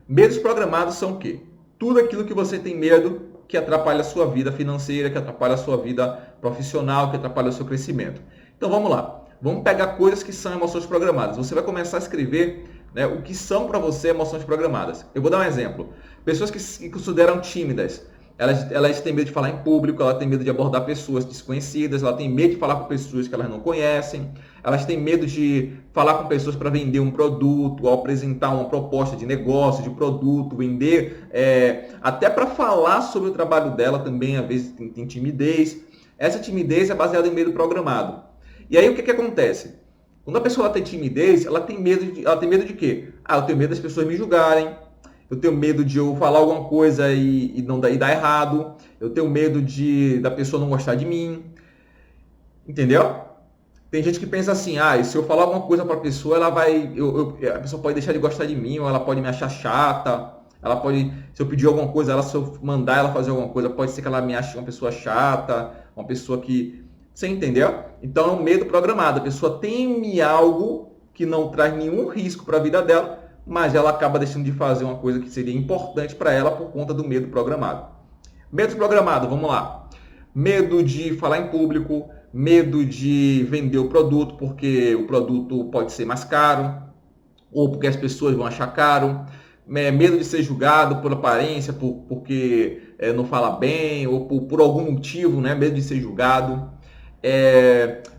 Medos programados são o quê? Tudo aquilo que você tem medo que atrapalha a sua vida financeira, que atrapalha a sua vida profissional, que atrapalha o seu crescimento. Então vamos lá. Vamos pegar coisas que são emoções programadas. Você vai começar a escrever, né, o que são para você emoções programadas. Eu vou dar um exemplo. Pessoas que se consideram tímidas. Elas têm medo de falar em público, elas têm medo de abordar pessoas desconhecidas, elas têm medo de falar com pessoas que elas não conhecem, elas têm medo de falar com pessoas para vender um produto, ou apresentar uma proposta de negócio, de produto, vender, até para falar sobre o trabalho dela também, às vezes tem timidez. Essa timidez é baseada em medo programado. E aí o que acontece? Quando a pessoa tem timidez, ela tem medo de quê? Eu tenho medo das pessoas me julgarem. Eu tenho medo de eu falar alguma coisa e dar errado. Eu tenho medo da pessoa não gostar de mim. Entendeu? Tem gente que pensa assim, se eu falar alguma coisa para a pessoa, ela vai, a pessoa pode deixar de gostar de mim, ou ela pode me achar chata. Ela pode, se eu pedir alguma coisa, se eu mandar ela fazer alguma coisa, pode ser que ela me ache uma pessoa chata, uma pessoa que... Você entendeu? Então é um medo programado. A pessoa teme algo que não traz nenhum risco para a vida dela, mas ela acaba deixando de fazer uma coisa que seria importante para ela por conta do medo programado. Medo programado, vamos lá. Medo de falar em público, medo de vender o produto porque o produto pode ser mais caro, ou porque as pessoas vão achar caro. Medo de ser julgado por aparência, porque não fala bem, ou por algum motivo, né? Medo de ser julgado.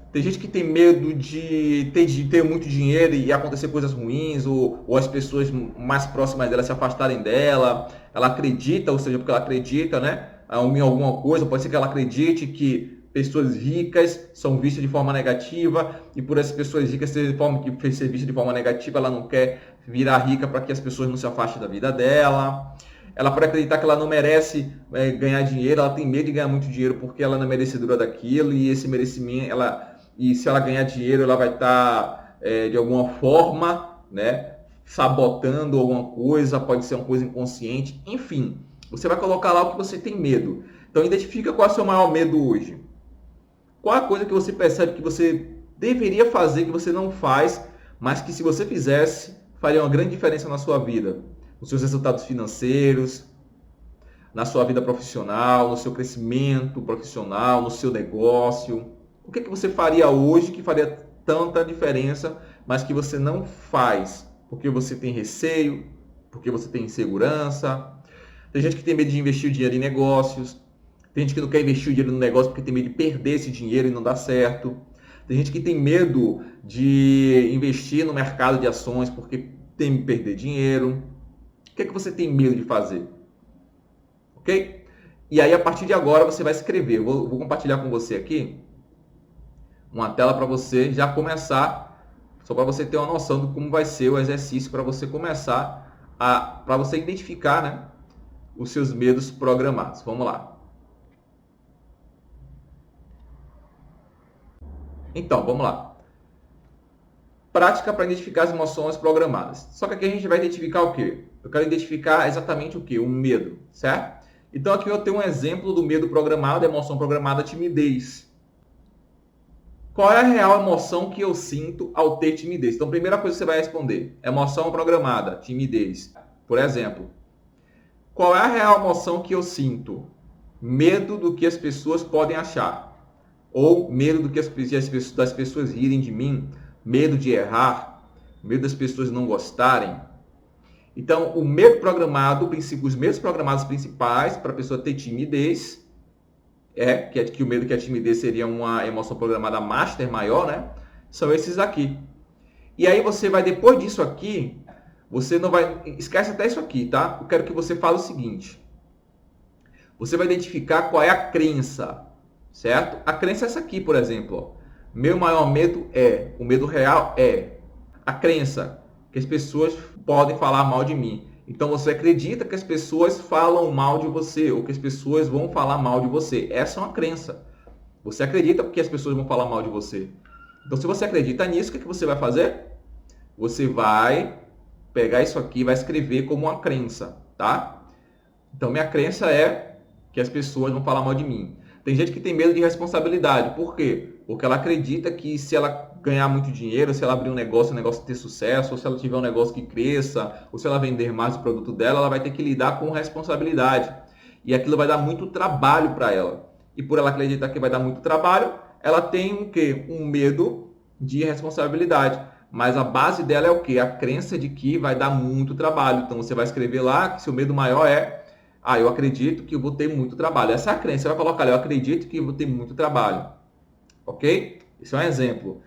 Tem gente que tem medo de ter muito dinheiro e acontecer coisas ruins, ou as pessoas mais próximas dela se afastarem dela. Ela acredita, ou seja, porque ela acredita, né, em alguma coisa. Pode ser que ela acredite que pessoas ricas são vistas de forma negativa, e por essas pessoas ricas ser vistas de forma negativa, ela não quer virar rica para que as pessoas não se afastem da vida dela. Ela pode acreditar que ela não merece ganhar dinheiro, ela tem medo de ganhar muito dinheiro porque ela não é merecedora daquilo, e esse merecimento, e se ela ganhar dinheiro, ela vai estar de alguma forma, né, sabotando alguma coisa, pode ser uma coisa inconsciente, enfim. Você vai colocar lá o que você tem medo. Então identifica qual é o seu maior medo hoje. Qual é a coisa que você percebe que você deveria fazer, que você não faz, mas que se você fizesse, faria uma grande diferença na sua vida? Nos seus resultados financeiros, na sua vida profissional, no seu crescimento profissional, no seu negócio. O que você faria hoje que faria tanta diferença, mas que você não faz? Porque você tem receio, porque você tem insegurança. Tem gente que tem medo de investir o dinheiro em negócios. Tem gente que não quer investir o dinheiro no negócio porque tem medo de perder esse dinheiro e não dar certo. Tem gente que tem medo de investir no mercado de ações porque tem que perder dinheiro. O que você tem medo de fazer? Ok? E aí, a partir de agora, você vai escrever. Vou compartilhar com você aqui uma tela para você já começar, só para você ter uma noção de como vai ser o exercício para você começar para você identificar, né, os seus medos programados. Vamos lá. Então, vamos lá. Prática para identificar as emoções programadas. Só que aqui a gente vai identificar o quê? Eu quero identificar exatamente o quê? O medo, certo? Então aqui eu tenho um exemplo do medo programado, emoção programada, timidez. Qual é a real emoção que eu sinto ao ter timidez? Então, primeira coisa que você vai responder, emoção programada, timidez. Por exemplo, qual é a real emoção que eu sinto? Medo do que as pessoas podem achar. Ou medo do que das pessoas rirem de mim, medo de errar, medo das pessoas não gostarem. Então, o medo programado, os medos programados principais para a pessoa ter timidez, que o medo que a timidez seria uma emoção programada master maior, né? São esses aqui. E aí você vai, depois disso aqui, você não vai... Esquece até isso aqui, tá? Eu quero que você fale o seguinte. Você vai identificar qual é a crença, certo? A crença é essa aqui, por exemplo. Ó. Meu maior medo é, o medo real é a crença que as pessoas podem falar mal de mim. Então você acredita que as pessoas falam mal de você, ou que as pessoas vão falar mal de você. Essa é uma crença. Você acredita que as pessoas vão falar mal de você. Então se você acredita nisso, o que você vai fazer? Você vai pegar isso aqui e vai escrever como uma crença, tá? Então minha crença é que as pessoas vão falar mal de mim. Tem gente que tem medo de responsabilidade. Por quê? Porque ela acredita que se ela ganhar muito dinheiro, se ela abrir um negócio, o negócio ter sucesso, ou se ela tiver um negócio que cresça, ou se ela vender mais o produto dela, ela vai ter que lidar com responsabilidade. E aquilo vai dar muito trabalho para ela. E por ela acreditar que vai dar muito trabalho, ela tem o quê? Um medo de responsabilidade. Mas a base dela é o quê? A crença de que vai dar muito trabalho. Então você vai escrever lá que seu medo maior é: eu acredito que eu vou ter muito trabalho. Essa é a crença. Você vai colocar ali: eu acredito que eu vou ter muito trabalho. Ok? Esse é um exemplo.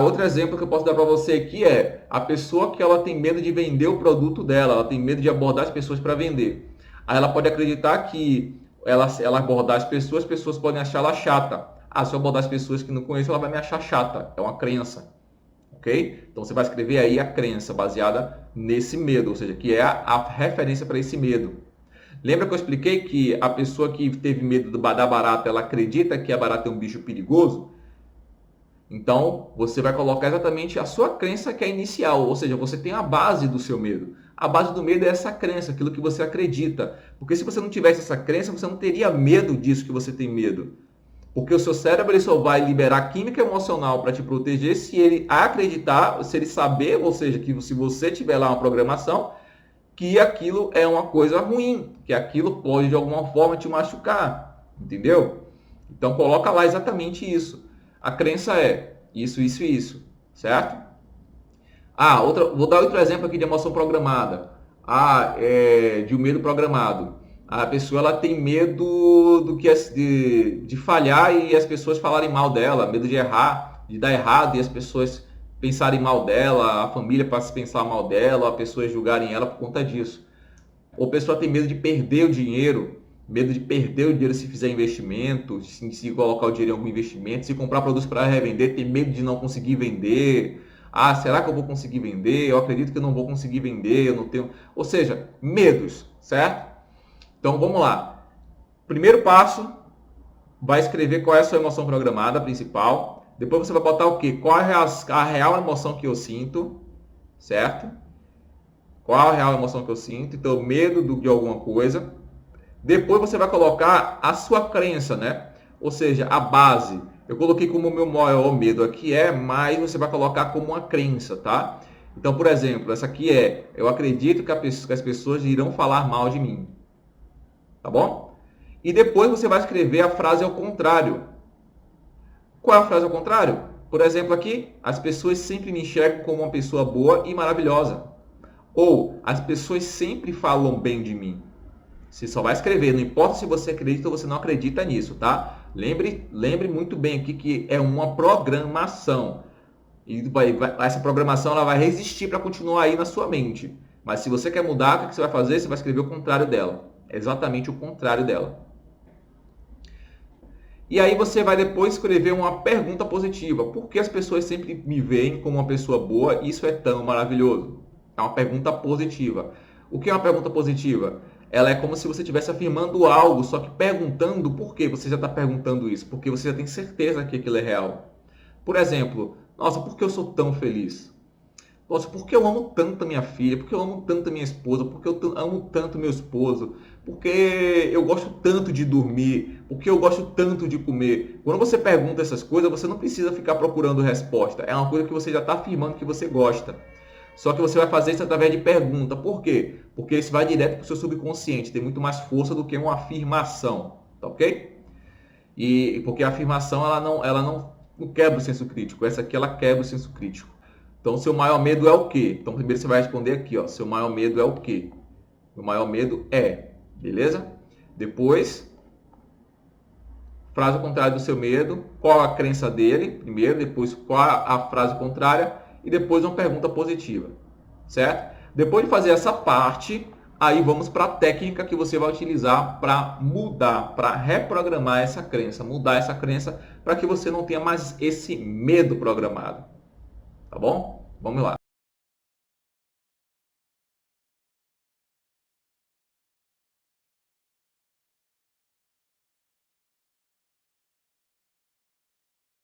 Outro exemplo que eu posso dar para você aqui é a pessoa que ela tem medo de vender o produto dela, ela tem medo de abordar as pessoas para vender. Aí ela pode acreditar que ela abordar as pessoas podem achar ela chata. Se eu abordar as pessoas que não conheço, ela vai me achar chata. É uma crença. Ok? Então você vai escrever aí a crença baseada nesse medo, ou seja, que é a referência para esse medo. Lembra que eu expliquei que a pessoa que teve medo da barata, ela acredita que a barata é um bicho perigoso? Então, você vai colocar exatamente a sua crença que é inicial, ou seja, você tem a base do seu medo. A base do medo é essa crença, aquilo que você acredita. Porque se você não tivesse essa crença, você não teria medo disso que você tem medo. Porque o seu cérebro ele só vai liberar química emocional para te proteger se ele acreditar, se ele saber, ou seja, que se você tiver lá uma programação, que aquilo é uma coisa ruim, que aquilo pode de alguma forma te machucar, entendeu? Então coloca lá exatamente isso. A crença é isso, isso e isso, certo? Vou dar outro exemplo aqui de emoção programada. De um medo programado. A pessoa ela tem medo de falhar e as pessoas falarem mal dela, medo de errar, de dar errado e as pessoas pensarem mal dela, a família para se pensar mal dela, as pessoas julgarem ela por conta disso. Ou a pessoa tem medo de perder o dinheiro, medo de perder o dinheiro se fizer investimento, se colocar o dinheiro em algum investimento, se comprar produtos para revender, tem medo de não conseguir vender. Será que eu vou conseguir vender? Eu acredito que eu não vou conseguir vender, eu não tenho... Ou seja, medos, certo? Então vamos lá. Primeiro passo, vai escrever qual é a sua emoção programada principal. Depois você vai botar o quê? Qual é a real emoção que eu sinto, certo? Qual a real emoção que eu sinto? Então, medo de alguma coisa. Depois você vai colocar a sua crença, né? Ou seja, a base. Eu coloquei como o meu maior medo aqui mas você vai colocar como uma crença, tá? Então, por exemplo, essa aqui eu acredito que as pessoas irão falar mal de mim. Tá bom? E depois você vai escrever a frase ao contrário. Qual é a frase ao contrário? Por exemplo aqui, as pessoas sempre me enxergam como uma pessoa boa e maravilhosa. Ou, as pessoas sempre falam bem de mim. Você só vai escrever, não importa se você acredita ou você não acredita nisso, tá? Lembre muito bem aqui que é uma programação. E essa programação ela vai resistir para continuar aí na sua mente. Mas se você quer mudar, o que você vai fazer? Você vai escrever o contrário dela. Exatamente o contrário dela. E aí você vai depois escrever uma pergunta positiva. Por que as pessoas sempre me veem como uma pessoa boa e isso é tão maravilhoso? É uma pergunta positiva. O que é uma pergunta positiva? Ela é como se você estivesse afirmando algo, só que perguntando por que você já está perguntando isso. Porque você já tem certeza que aquilo é real. Por exemplo, nossa, por que eu sou tão feliz? Nossa, por que eu amo tanto a minha filha? Por que eu amo tanto a minha esposa? Por que eu amo tanto meu esposo? Por que eu gosto tanto de dormir? Por que eu gosto tanto de comer? Quando você pergunta essas coisas, você não precisa ficar procurando resposta. É uma coisa que você já está afirmando que você gosta. Só que você vai fazer isso através de pergunta. Por quê? Porque isso vai direto para o seu subconsciente. Tem muito mais força do que uma afirmação. Tá ok? E porque a afirmação ela não quebra o senso crítico. Essa aqui ela quebra o senso crítico. Então, seu maior medo é o quê? Então, primeiro você vai responder aqui, ó. Seu maior medo é o quê? Meu maior medo é, beleza? Depois, frase contrária do seu medo. Qual a crença dele? Primeiro, depois qual a frase contrária e depois uma pergunta positiva, certo? Depois de fazer essa parte, aí vamos para a técnica que você vai utilizar para mudar, para reprogramar essa crença, mudar essa crença para que você não tenha mais esse medo programado. Tá bom? Vamos lá.